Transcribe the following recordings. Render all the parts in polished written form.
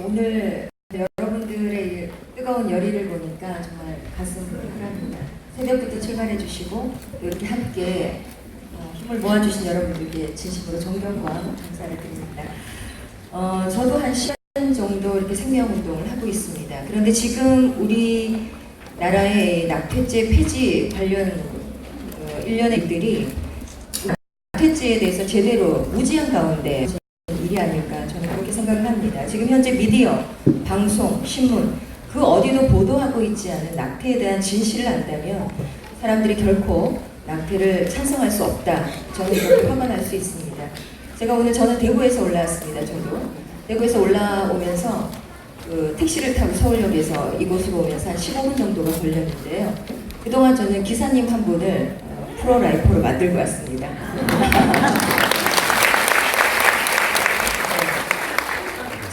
오늘 여러분들의 뜨거운 열의를 보니까 정말 가슴이 편합니다. 새벽부터 출발해 주시고 이렇게 함께 힘을 모아주신 여러분들께 진심으로 존경과 감사를 드립니다. 저도 한 10년 정도 이렇게 생명운동을 하고 있습니다. 그런데 지금 우리 나라의 낙태죄 폐지 관련 일련의 일들이 낙태죄에 대해서 제대로 무지한 가운데 일이 아닐까 저는 그렇게 생각을 합니다. 지금 현재 미디어, 방송, 신문 그 어디도 보도하고 있지 않은 낙태에 대한 진실을 안다면 사람들이 결코 낙태를 찬성할 수 없다. 저는 그렇게 확언할 수 있습니다. 제가 오늘 저는 대구에서 올라왔습니다. 저도 대구에서 올라오면서 택시를 타고 서울역에서 이곳으로 오면서 한 15분 정도가 걸렸는데요. 그동안 저는 기사님 한 분을 프로라이퍼로 만들고 왔습니다.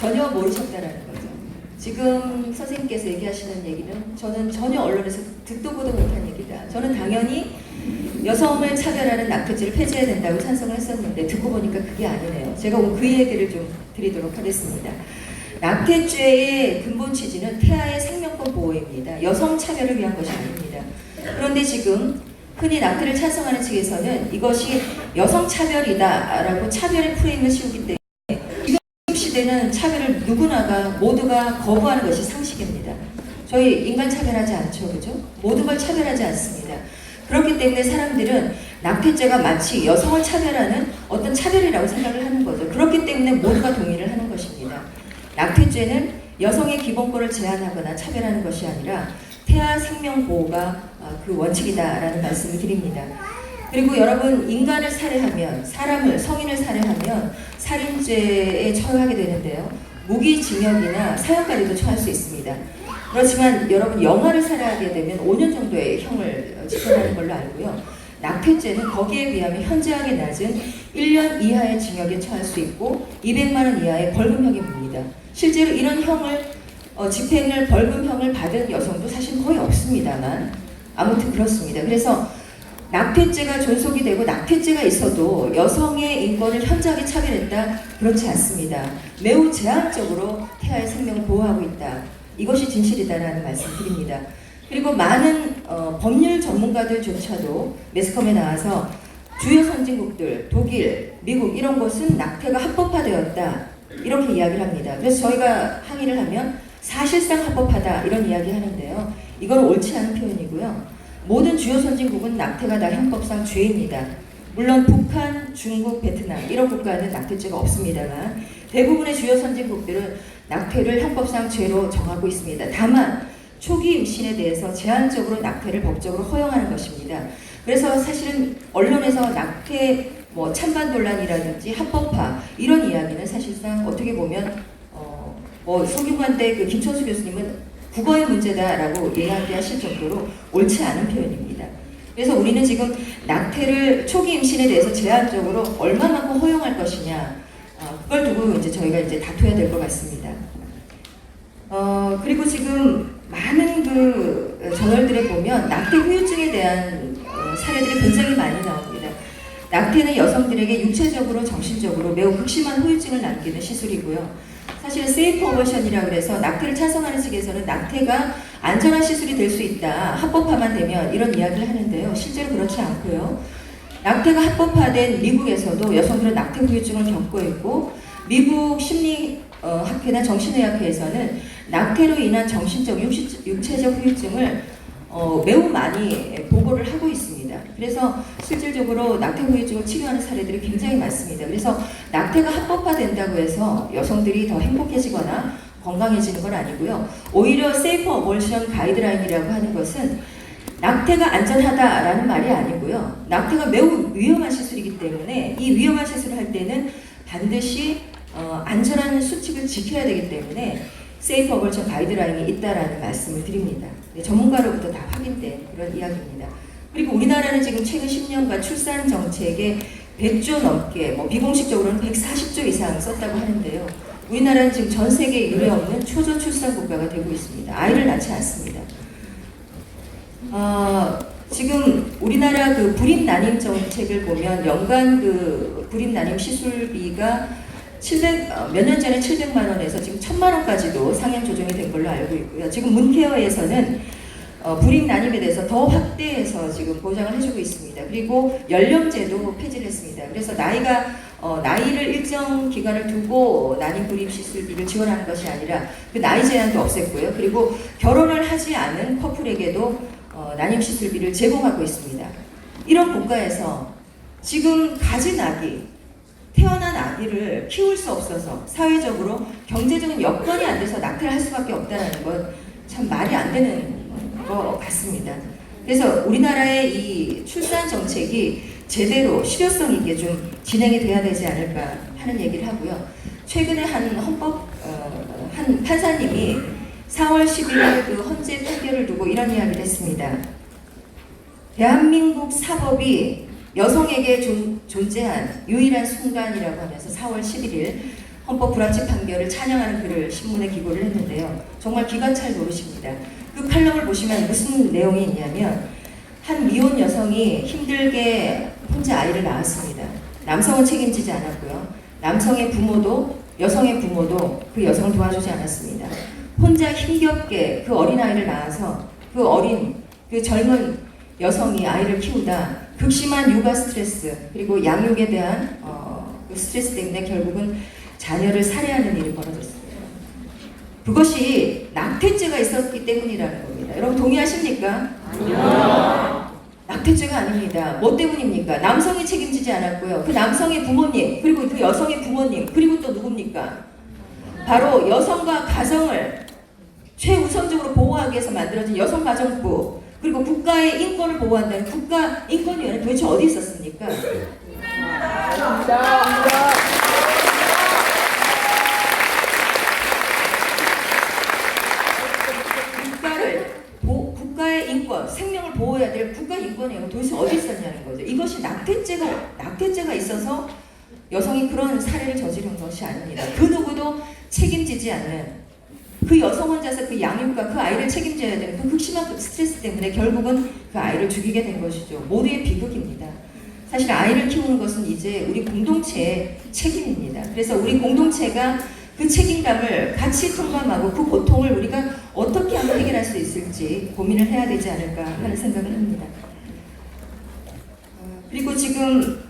전혀 모르셨다라는 거죠. 지금 선생님께서 얘기하시는 얘기는 저는 전혀 언론에서 듣도 보도 못한 얘기다. 저는 당연히 여성을 차별하는 낙태죄를 폐지해야 된다고 찬성을 했었는데 듣고 보니까 그게 아니네요. 제가 그 얘기를 좀 드리도록 하겠습니다. 낙태죄의 근본 취지는 태아의 생명권 보호입니다. 여성 차별을 위한 것이 아닙니다. 그런데 지금 흔히 낙태를 찬성하는 측에서는 이것이 여성 차별이다라고 차별의 프레임을 씌우기 때문에 시대는 차별을 모두가 거부하는 것이 상식입니다. 저희 인간 차별하지 않죠, 그죠? 모든 걸 차별하지 않습니다. 그렇기 때문에 사람들은 낙태죄가 마치 여성을 차별하는 어떤 차별이라고 생각을 하는 거죠. 그렇기 때문에 모두가 동의를 하는 것입니다. 낙태죄는 여성의 기본권을 제한하거나 차별하는 것이 아니라 태아 생명 보호가 그 원칙이다라는 말씀을 드립니다. 그리고 여러분, 인간을 살해하면, 성인을 살해하면 살인죄에 처하게 되는데요. 무기징역이나 사형까지도 처할 수 있습니다. 그렇지만 여러분, 영아를 살해하게 되면 5년 정도의 형을 집행하는 걸로 알고요. 낙태죄는 거기에 비하면 현저하게 낮은 1년 이하의 징역에 처할 수 있고 200만 원 이하의 벌금형이 묻니다. 실제로 이런 집행을 벌금형을 받은 여성도 사실 거의 없습니다만 아무튼 그렇습니다. 그래서 낙태죄가 존속이 되고 낙태죄가 있어도 여성의 인권을 현저하게 차별했다? 그렇지 않습니다. 매우 제한적으로 태아의 생명을 보호하고 있다. 이것이 진실이다라는 말씀 드립니다. 그리고 많은 법률 전문가들조차도 매스컴에 나와서 주요 선진국들, 독일, 미국 이런 곳은 낙태가 합법화되었다. 이렇게 이야기를 합니다. 그래서 저희가 항의를 하면 사실상 합법하다 이런 이야기 하는데요. 이건 옳지 않은 표현이고요. 모든 주요 선진국은 낙태가 다 형법상 죄입니다. 물론 북한, 중국, 베트남 이런 국가는 낙태죄가 없습니다만 대부분의 주요 선진국들은 낙태를 형법상 죄로 정하고 있습니다. 다만 초기 임신에 대해서 제한적으로 낙태를 법적으로 허용하는 것입니다. 그래서 사실은 언론에서 낙태 찬반 논란이라든지 합법화 이런 이야기는 사실상 어떻게 보면 성균관대 그 김천수 교수님은 국어의 문제다라고 이야기하실 정도로 옳지 않은 표현입니다. 그래서 우리는 지금 낙태를 초기 임신에 대해서 제한적으로 얼마만큼 허용할 것이냐 그걸 두고 이제 저희가 다퉈야 될 것 같습니다. 그리고 지금 많은 그 저널들에 보면 낙태 후유증에 대한 사례들이 굉장히 많이 나옵니다. 낙태는 여성들에게 육체적으로 정신적으로 매우 극심한 후유증을 남기는 시술이고요. 사실은 세이프 어버션이라고 해서 낙태를 찬성하는 측에서는 낙태가 안전한 시술이 될 수 있다. 합법화만 되면 이런 이야기를 하는데요. 실제로 그렇지 않고요. 낙태가 합법화된 미국에서도 여성들은 낙태 후유증을 겪고 있고 미국 심리학회나 정신의학회에서는 낙태로 인한 정신적, 육체적 후유증을 매우 많이 보고를 하고 있습니다. 그래서 실질적으로 낙태 후유증을 치료하는 사례들이 굉장히 많습니다. 그래서 낙태가 합법화된다고 해서 여성들이 더 행복해지거나 건강해지는 건 아니고요. 오히려 세이프 어버션 가이드라인이라고 하는 것은 낙태가 안전하다라는 말이 아니고요. 낙태가 매우 위험한 시술이기 때문에 이 위험한 시술을 할 때는 반드시 안전한 수칙을 지켜야 되기 때문에 세이프 어버션 가이드라인이 있다라는 말씀을 드립니다. 네, 전문가로부터 다 확인된 그런 이야기입니다. 그리고 우리나라는 지금 최근 10년간 출산 정책에 100조 넘게, 비공식적으로는 140조 이상 썼다고 하는데요. 우리나라는 지금 전 세계 유례 없는 초저 출산 국가가 되고 있습니다. 아이를 낳지 않습니다. 지금 우리나라 그 불임 난임 정책을 보면 연간 그 불임 난임 시술비가 몇 년 전에 700만 원에서 지금 1000만 원까지도 상향 조정이 된 걸로 알고 있고요. 지금 문케어에서는 불임 난임에 대해서 더 확대해서 지금 보장을 해주고 있습니다. 그리고 연령제도 폐지를 했습니다. 그래서 나이를 일정 기간을 두고 난임 불임 시술비를 지원하는 것이 아니라 그 나이 제한도 없앴고요. 그리고 결혼을 하지 않은 커플에게도 난임 시술비를 제공하고 있습니다. 이런 국가에서 지금 가진 아기, 태어난 아기를 키울 수 없어서 사회적으로 경제적인 여건이 안 돼서 낙태를 할 수밖에 없다는 건 참 말이 안 되는 것 같습니다. 그래서 우리나라의 이 출산 정책이 제대로 실효성 있게 좀 진행이 돼야 되지 않을까 하는 얘기를 하고요. 최근에 한 판사님이 4월 11일 그 헌재 판결을 두고 이런 이야기를 했습니다. 대한민국 사법이 여성에게 존재한 유일한 순간이라고 하면서 4월 11일 헌법 불합치 판결을 찬양하는 글을 신문에 기고를 했는데요. 정말 기가 찰 노릇입니다. 그 칼럼을 보시면 무슨 내용이 있냐면 한 미혼 여성이 힘들게 혼자 아이를 낳았습니다. 남성은 책임지지 않았고요. 남성의 부모도 여성의 부모도 그 여성을 도와주지 않았습니다. 혼자 힘겹게 그 어린아이를 낳아서 그 젊은 여성이 아이를 키우다 극심한 육아 스트레스 그리고 양육에 대한 그 스트레스 때문에 결국은 자녀를 살해하는 일이 벌어졌습니다. 그것이 낙태죄가 있었기 때문이라는 겁니다. 여러분 동의하십니까? 아니요. 낙태죄가 아닙니다. 뭐 때문입니까? 남성이 책임지지 않았고요. 그 남성의 부모님 그리고 그 여성의 부모님 그리고 또 누굽니까? 바로 여성과 가정을 최우선적으로 보호하기 위해서 만들어진 여성가정부 그리고 국가의 인권을 보호한다는 국가인권위원회 도대체 어디 있었습니까? 국가의 인권, 생명을 보호해야 될 국가인권위원회가 도대체 어디 있었냐는 거죠. 이것이 낙태죄가 있어서 여성이 그런 사례를 저지른 것이 아닙니다. 그 누구도 책임지지 않는 그 여성 혼자서 그 양육과 그 아이를 책임져야 되는 그 극심한 그 스트레스 때문에 결국은 그 아이를 죽이게 된 것이죠. 모두의 비극입니다. 사실 아이를 키우는 것은 이제 우리 공동체의 책임입니다. 그래서 우리 공동체가 그 책임감을 같이 통감하고 그 고통을 우리가 어떻게 하면 해결할 수 있을지 고민을 해야 되지 않을까 하는 생각을 합니다. 그리고 지금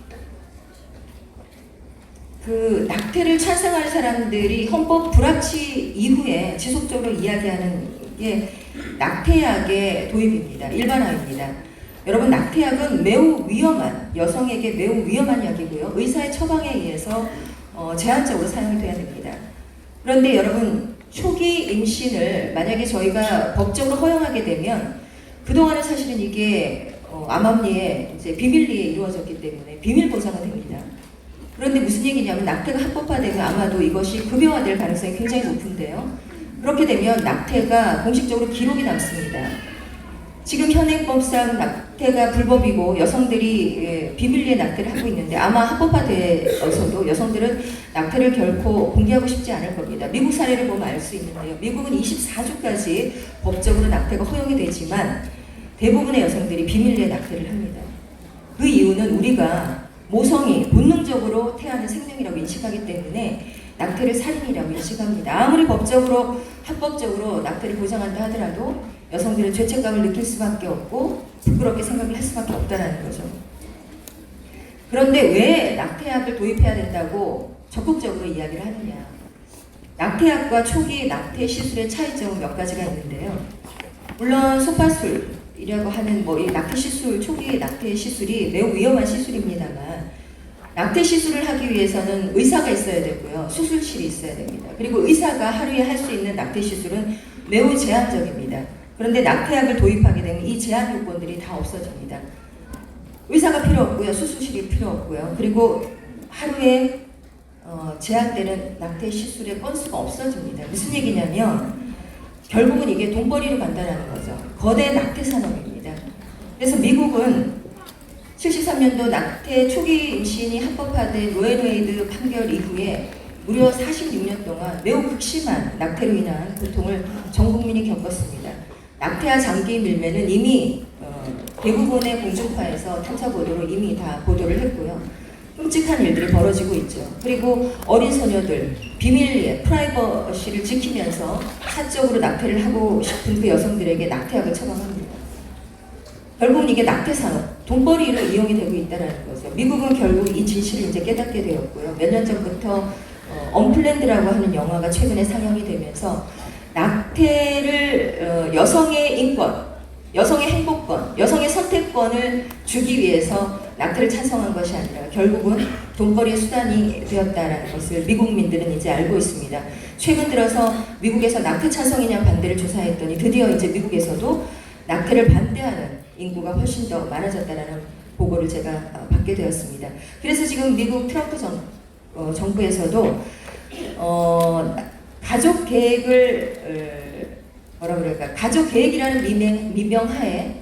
그 낙태를 찬성하는 사람들이 헌법 불합치 이후에 지속적으로 이야기하는 게 낙태약의 도입입니다. 일반화입니다. 여러분 낙태약은 매우 위험한 여성에게 매우 위험한 약이고요. 의사의 처방에 의해서 제한적으로 사용이 돼야 됩니다. 그런데 여러분 초기 임신을 만약에 저희가 법적으로 허용하게 되면 그동안은 사실은 이게 암암리에 이제 비밀리에 이루어졌기 때문에 비밀 보장은 됩니다. 그런데 무슨 얘기냐면 낙태가 합법화되면 아마도 이것이 급여화될 가능성이 굉장히 높은데요. 그렇게 되면 낙태가 공식적으로 기록이 남습니다. 지금 현행법상 낙태가 불법이고 여성들이 비밀리에 낙태를 하고 있는데 아마 합법화되어서도 여성들은 낙태를 결코 공개하고 싶지 않을 겁니다. 미국 사례를 보면 알 수 있는데요. 미국은 24주까지 법적으로 낙태가 허용이 되지만 대부분의 여성들이 비밀리에 낙태를 합니다. 그 이유는 우리가 모성이 본능적으로 태어나는 생명이라고 인식하기 때문에 낙태를 살인이라고 인식합니다. 아무리 법적으로 합법적으로 낙태를 보장한다 하더라도 여성들은 죄책감을 느낄 수밖에 없고 부끄럽게 생각을 할 수밖에 없다는 거죠. 그런데 왜 낙태약을 도입해야 된다고 적극적으로 이야기를 하느냐. 낙태약과 초기 낙태 시술의 차이점은 몇 가지가 있는데요. 물론 소파술이라고 하는 이 낙태 시술, 초기 낙태 시술이 매우 위험한 시술입니다만 낙태 시술을 하기 위해서는 의사가 있어야 되고요. 수술실이 있어야 됩니다. 그리고 의사가 하루에 할 수 있는 낙태 시술은 매우 제한적입니다. 그런데 낙태약을 도입하게 되면 이 제한 요건들이 다 없어집니다. 의사가 필요 없고요. 수술실이 필요 없고요. 그리고 하루에 제한되는 낙태 시술의 건수가 없어집니다. 무슨 얘기냐면 결국은 이게 돈벌이로 간다는 거죠. 거대 낙태 산업입니다. 그래서 미국은 73년도 낙태 초기 임신이 합법화된 로에웨이드 판결 이후에 무려 46년 동안 매우 극심한 낙태로 인한 고통을 전 국민이 겪었습니다. 낙태와 장기 밀매는 이미 대부분의 공중파에서 탐사 보도로 이미 다 보도를 했고요. 끔찍한 일들이 벌어지고 있죠. 그리고 어린 소녀들 비밀리에 프라이버시를 지키면서 사적으로 낙태를 하고 싶은 그 여성들에게 낙태약을 처방합니다. 결국 이게 낙태 산업, 돈벌이로 이용이 되고 있다는 거죠. 미국은 결국 이 진실을 이제 깨닫게 되었고요. 몇 년 전부터 언플랜드라고 하는 영화가 최근에 상영이 되면서 낙태를 여성의 인권, 여성의 행복권, 여성의 선택권을 주기 위해서 낙태를 찬성한 것이 아니라 결국은 돈벌이의 수단이 되었다는 것을 미국민들은 이제 알고 있습니다. 최근 들어서 미국에서 낙태 찬성이냐 반대를 조사했더니 드디어 이제 미국에서도 낙태를 반대하는 인구가 훨씬 더 많아졌다는 보고를 제가 받게 되었습니다. 그래서 지금 미국 트럼프 정부에서도 가족 계획을 가족 계획이라는 미명하에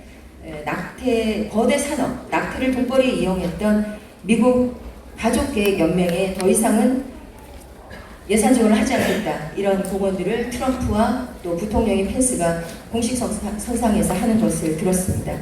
거대 산업, 낙태를 돈벌이에 이용했던 미국 가족계획연맹에 더 이상은 예산 지원을 하지 않겠다, 이런 공언들을 트럼프와 또 부통령인 펜스가 공식 선상에서 하는 것을 들었습니다.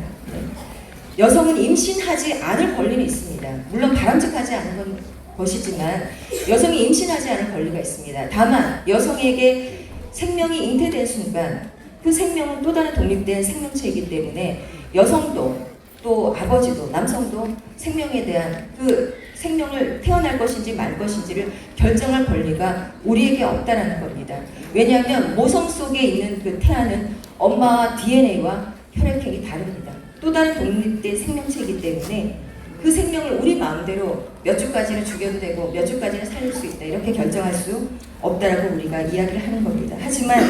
여성은 임신하지 않을 권리는 있습니다. 물론 바람직하지 않은 것이지만 여성이 임신하지 않을 권리가 있습니다. 다만 여성에게 생명이 잉태된 순간 그 생명은 또 다른 독립된 생명체이기 때문에 여성도 또 아버지도 남성도 생명에 대한 그 생명을 태어날 것인지 말 것인지를 결정할 권리가 우리에게 없다는 겁니다. 왜냐하면 모성 속에 있는 그 태아는 엄마와 DNA와 혈액형이 다릅니다. 또 다른 독립된 생명체이기 때문에 그 생명을 우리 마음대로 몇 주까지는 죽여도 되고 몇 주까지는 살릴 수 있다, 이렇게 결정할 수 없다라고 우리가 이야기를 하는 겁니다. 하지만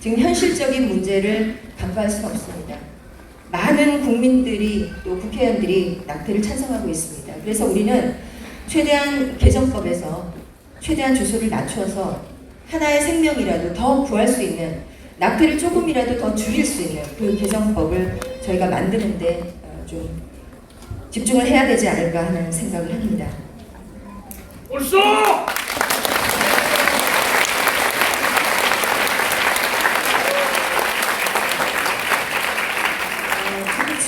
지금 현실적인 문제를 간파할 수는 없습니다. 많은 국민들이 또 국회의원들이 낙태를 찬성하고 있습니다. 그래서 우리는 최대한 개정법에서 최대한 주수를 낮춰서 하나의 생명이라도 더 구할 수 있는, 낙태를 조금이라도 더 줄일 수 있는 그 개정법을 저희가 만드는데 좀 집중을 해야 되지 않을까 하는 생각을 합니다. 옳소!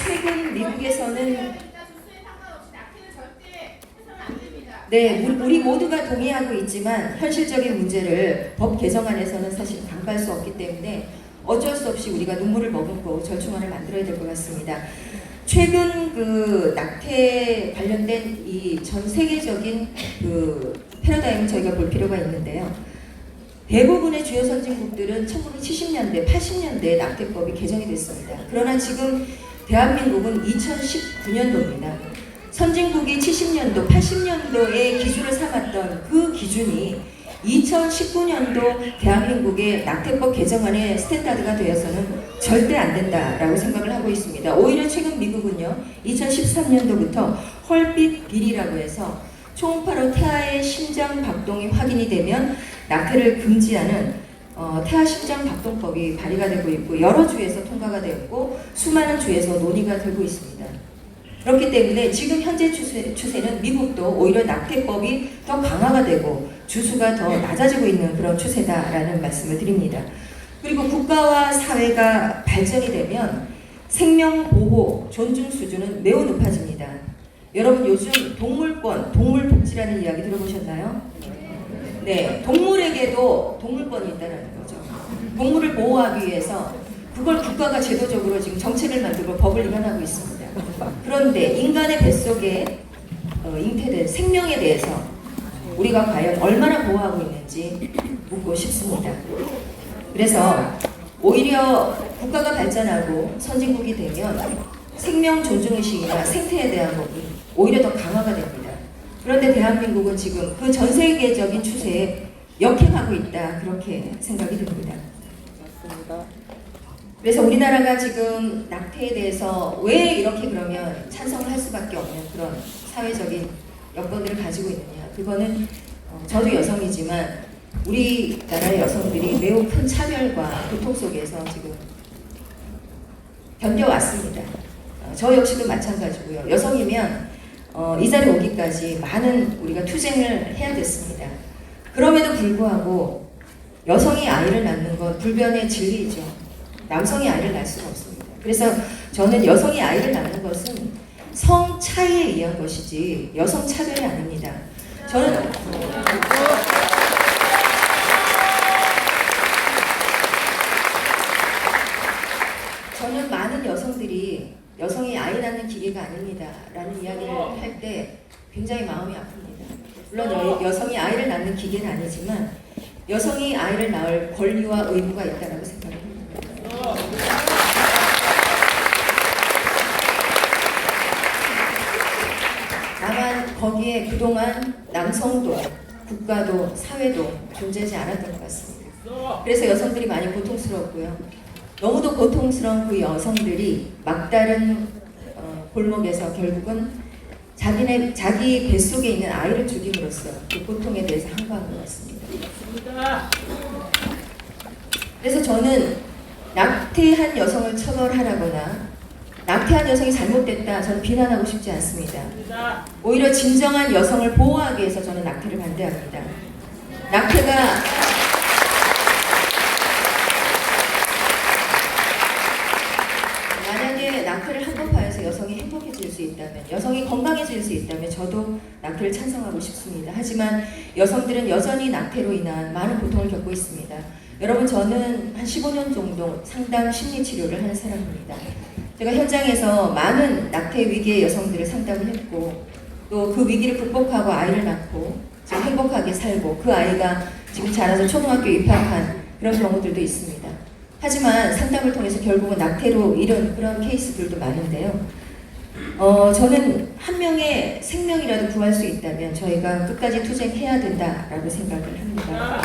최근 미국에서는 우리 모두가 동의하고 있지만 현실적인 문제를 법 개정안에서는 사실 간과할 수 없기 때문에 어쩔 수 없이 우리가 눈물을 머금고 절충안을 만들어야 될 것 같습니다. 최근 그 낙태 관련된 이 전 세계적인 그 패러다임을 저희가 볼 필요가 있는데요. 대부분의 주요 선진국들은 1970년대, 80년대에 낙태법이 개정이 됐습니다. 그러나 지금 대한민국은 2019년도입니다. 선진국이 70년도, 80년도에 기준을 삼았던 그 기준이 2019년도 대한민국의 낙태법 개정안의 스탠다드가 되어서는 절대 안 된다라고 생각을 하고 있습니다. 오히려 최근 미국은요, 2013년도부터 헐빛 빌이라고 해서 초음파로 태아의 심장 박동이 확인이 되면 낙태를 금지하는 태아 심장 박동법이 발의가 되고 있고 여러 주에서 통과가 되었고 수많은 주에서 논의가 되고 있습니다. 그렇기 때문에 지금 현재 추세는 미국도 오히려 낙태법이 더 강화가 되고 주수가 더 낮아지고 있는 그런 추세다라는 말씀을 드립니다. 그리고 국가와 사회가 발전이 되면 생명 보호, 존중 수준은 매우 높아집니다. 여러분 요즘 동물권, 동물복지라는 이야기 들어보셨나요? 네, 동물에게도 동물권이 있다는 거죠. 동물을 보호하기 위해서 그걸 국가가 제도적으로 지금 정책을 만들고 법을 위반하고 있습니다. 그런데 인간의 뱃속에 잉태된 생명에 대해서 우리가 과연 얼마나 보호하고 있는지 묻고 싶습니다. 그래서 오히려 국가가 발전하고 선진국이 되면 생명 존중의식이나 생태에 대한 법이 오히려 더 강화가 됩니다. 그런데 대한민국은 지금 그 전 세계적인 추세에 역행하고 있다, 그렇게 생각이 듭니다. 맞습니다. 그래서 우리나라가 지금 낙태에 대해서 왜 이렇게 그러면 찬성을 할 수밖에 없는 그런 사회적인 여건들을 가지고 있느냐. 그거는 저도 여성이지만 우리나라의 여성들이 매우 큰 차별과 고통 속에서 지금 견뎌왔습니다. 저 역시도 마찬가지고요. 여성이면 이 자리에 오기까지 많은 우리가 투쟁을 해야 됐습니다. 그럼에도 불구하고 여성이 아이를 낳는 건 불변의 진리이죠. 남성이 아이를 낳을 수가 없습니다. 그래서 저는 여성이 아이를 낳는 것은 성 차이에 의한 것이지 여성 차별이 아닙니다. 저는 많은 여성들이 여성이 아이 낳는 기계가 아닙니다 라는 이야기를 할 때 굉장히 마음이 아픕니다. 물론 여성이 아이를 낳는 기계는 아니지만 여성이 아이를 낳을 권리와 의무가 있다고 생각합니다. 다만 거기에 그동안 남성도, 국가도, 사회도 존재하지 않았던 것 같습니다. 그래서 여성들이 많이 고통스럽고요. 너무도 고통스러운 그 여성들이 막다른 골목에서 결국은 자기 뱃속에 있는 아이를 죽임으로써 그 고통에 대해서 항거한 것 같습니다. 그래서 저는 낙태한 여성을 처벌하라거나 낙태한 여성이 잘못됐다 저는 비난하고 싶지 않습니다. 오히려 진정한 여성을 보호하기 위해서 저는 낙태를 반대합니다. 만약에 낙태를 합법화해서 여성이 행복해질 수 있다면, 여성이 건강해질 수 있다면 저도 낙태를 찬성하고 싶습니다. 하지만 여성들은 여전히 낙태로 인한 많은 고통을 겪고 있습니다. 여러분, 저는 한 15년 정도 상담 심리치료를 하는 사람입니다. 제가 현장에서 많은 낙태 위기의 여성들을 상담을 했고 또 그 위기를 극복하고 아이를 낳고 지금 행복하게 살고 그 아이가 지금 자라서 초등학교 입학한 그런 경우들도 있습니다. 하지만 상담을 통해서 결국은 낙태로 잃은 그런 케이스들도 많은데요. 저는 한 명의 생명이라도 구할 수 있다면 저희가 끝까지 투쟁해야 된다라고 생각을 합니다.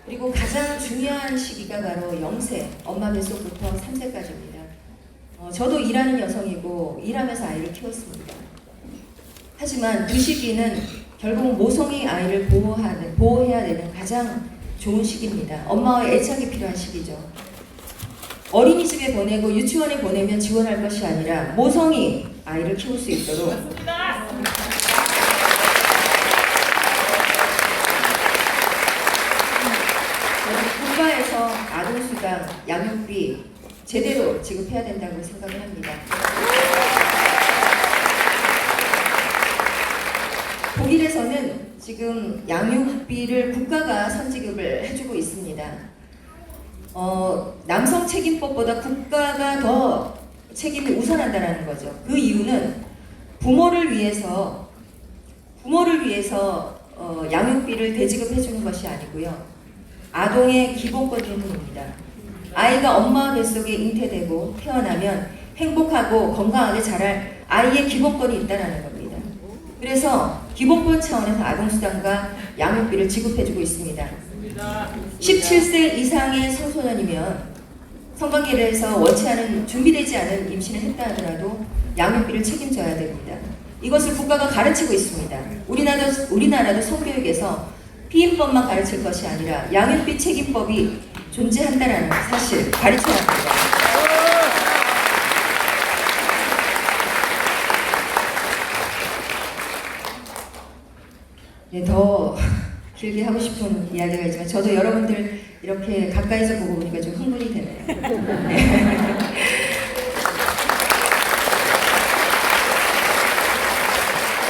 그리고 가장 중요한 시기가 바로 0세, 엄마 뱃속부터 3세까지입니다. 저도 일하는 여성이고 일하면서 아이를 키웠습니다. 하지만 그 시기는 결국 모성이 아이를 보호해야 되는 가장 좋은 시기입니다. 엄마의 애착이 필요한 시기죠. 어린이집에 보내고 유치원에 보내면 지원할 것이 아니라 모성이 아이를 키울 수 있도록 국가에서 아동수당, 양육비 제대로 지급해야 된다고 생각을 합니다. 독일에서는 지금 양육비를 국가가 선지급을 해주고 있습니다. 남성 책임법보다 국가가 더 책임이 우선한다는 거죠. 그 이유는 부모를 위해서 양육비를 대지급해 주는 것이 아니고요. 아동의 기본권 때문입니다. 아이가 엄마 뱃속에 잉태되고 태어나면 행복하고 건강하게 자랄 아이의 기본권이 있다는 겁니다. 그래서 기본권 차원에서 아동수당과 양육비를 지급해주고 있습니다. 17세 이상의 청소년이면 성관계를 해서 원치 않은 준비되지 않은 임신을 했다 하더라도 양육비를 책임져야 됩니다. 이것을 국가가 가르치고 있습니다. 우리나라도 성교육에서 피임법만 가르칠 것이 아니라 양육비 책임법이 존재한다는 사실 가르쳐야 합니다. 네, 더 길게 하고 싶은 이야기가 있지만 저도 여러분들 이렇게 가까이서 보고 보니까 좀 흥분이 되네요. 네.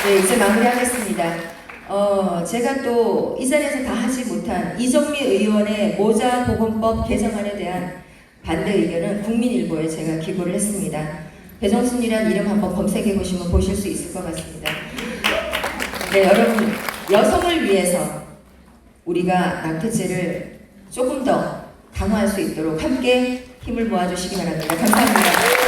네, 이제 마무리하겠습니다. 제가 또 이 자리에서 다 하지 못한 이정미 의원의 모자보건법 개정안에 대한 반대 의견은 국민일보에 제가 기고를 했습니다. 배정순이란 이름 한번 검색해 보시면 보실 수 있을 것 같습니다. 네, 여러분, 여성을 위해서 우리가 낙태죄를 조금 더 강화할 수 있도록 함께 힘을 모아주시기 바랍니다. 감사합니다.